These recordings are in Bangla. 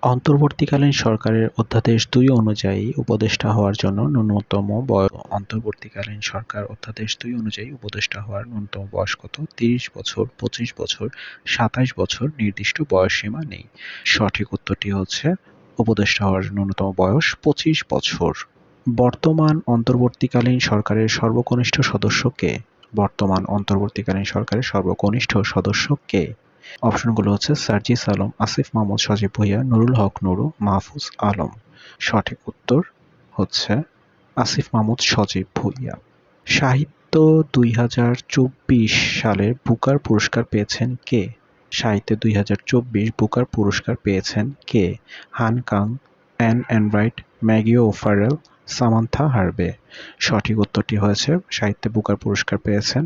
অন্তর্বর্তীকালীন সরকারের অধ্যাদেশ ২ অনুযায়ী উপদেষ্টা হওয়ার জন্য ন্যূনতম অন্তর্বর্তীকালীন সরকার অধ্যাদেশ ২ অনুযায়ী উপদেষ্টা হওয়ার ন্যূনতম বয়স কত? ৩০ বছর, ২৫ বছর, ২৭ বছর, নির্দিষ্ট বয়সসীমা নেই। সঠিক উত্তরটি হচ্ছে উপদেষ্টা হওয়ার ন্যূনতম বয়স ২৫ বছর। বর্তমান অন্তর্বর্তীকালীন সরকারের সর্বকনিষ্ঠ সদস্য কে? বর্তমান অন্তর্বর্তীকালীন সরকারের সর্বকনিষ্ঠ সদস্য কে? অপশনগুলো হচ্ছে সার্জিস আলম, আসিফ মাহমুদ সজীব ভুঁইয়া, নুরুল হক নুরু, মাহফুজ আলম। সঠিক উত্তর হচ্ছে আসিফ মাহমুদ সজীব ভুঁইয়া। সাহিত্য ২০২৪ সালের বুকার পুরস্কার পেয়েছেন কে? সাহিত্যে ২০২৪ বুকার পুরস্কার পেয়েছেন কে? হান Kang, an এনরাইট, Maggi ও'ফারেল, Samantha Harvey. সঠিক উত্তরটি হয়েছে সাহিত্যে বুকার পুরস্কার পেয়েছেন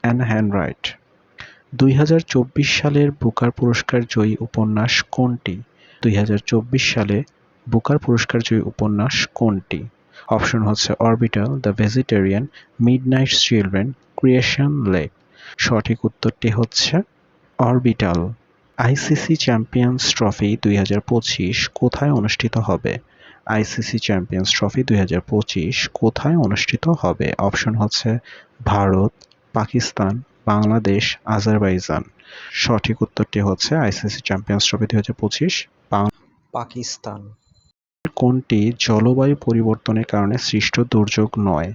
অ্যান এনরাইট। ২০২৪ সালের বুকার পুরস্কার জয়ী উপন্যাস কোনটি? ২০২৪ সালে বুকার পুরস্কার জয়ী উপন্যাস কোনটি? অপশন হচ্ছে orbital, the vegetarian, midnight children, creation lake. সঠিক উত্তরটি হচ্ছে অরবিটাল। আইসিসি চ্যাম্পিয়ন্স ট্রফি ২০২৫ কোথায় অনুষ্ঠিত হবে? আইসিসি চ্যাম্পিয়ন্স ট্রফি ২০২৫ কোথায় অনুষ্ঠিত হবে? অপশন হচ্ছে ভারত, পাকিস্তান, বাংলাদেশ, আজারবাইজান। সঠিক উত্তরটি হচ্ছে আইসিসি চ্যাম্পিয়ন্স ট্রফি ২০২৫ পাকিস্তান। কোনটি জলবায়ু পরিবর্তনের কারণে সৃষ্ট দুর্যোগ নয়?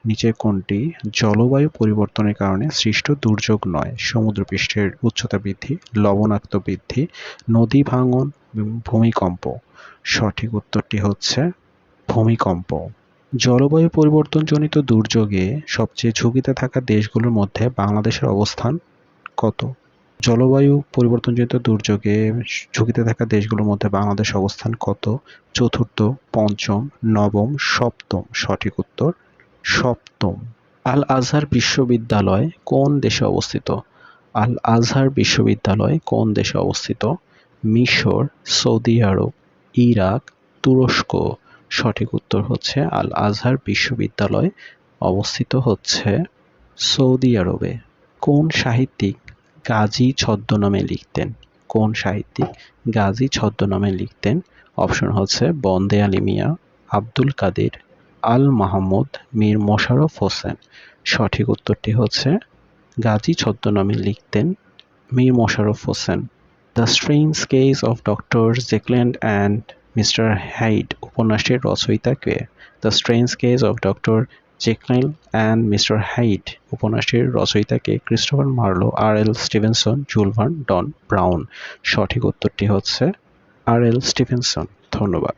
নিচের কোনটি জলবায়ু পরিবর্তনের কারণে সৃষ্ট দুর্যোগ নয়? সমুদ্রপৃষ্ঠের উচ্চতা বৃদ্ধি, লবণাক্ত বৃদ্ধি, নদী ভাঙন, ভূমিকম্প। সঠিক উত্তরটি হচ্ছে ভূমিকম্প। জলবায়ু পরিবর্তনজনিত দুর্যোগে সবচেয়ে ঝুঁকিতে থাকা দেশগুলোর মধ্যে বাংলাদেশের অবস্থান কত? জলবায়ু পরিবর্তনজনিত দুর্যোগে ঝুঁকিতে থাকা দেশগুলোর মধ্যে বাংলাদেশ অবস্থান কত? চতুর্থ, পঞ্চম, নবম, সপ্তম। সঠিক উত্তর সপ্তম। আল আজহার বিশ্ববিদ্যালয় কোন দেশে অবস্থিত? আল আজহার বিশ্ববিদ্যালয় কোন দেশে অবস্থিত? মিশর, সৌদি আরব, ইরাক, তুরস্ক। সঠিক উত্তর হচ্ছে আল আজহার বিশ্ববিদ্যালয় অবস্থিত হচ্ছে সৌদি আরবে। কোন সাহিত্যিক গাজী ছদ্মনামে লিখতেন? কোন সাহিত্যিক গাজী ছদ্মনামে লিখতেন? অপশন হচ্ছে বন্দে আলী মিয়া, আব্দুল কাদের, আল মাহমুদ, মীর মোশাররফ হোসেন। সঠিক উত্তরটি হচ্ছে গাজী ছদ্মনামে লিখতেন Mir Mosharraf Hossain. The strange case of doctor Jekyll and mister Hyde উপন্যাসটির রচয়িতা কে? The strange case of doctor Jekyll and mister Hyde উপন্যাসটির রচয়িতা কে? Christopher Marlowe, R L. Stevenson, Jules Verne, Dan Brown. সঠিক উত্তরটি হচ্ছে আর.এল. স্টিভেনসন। ধন্যবাদ।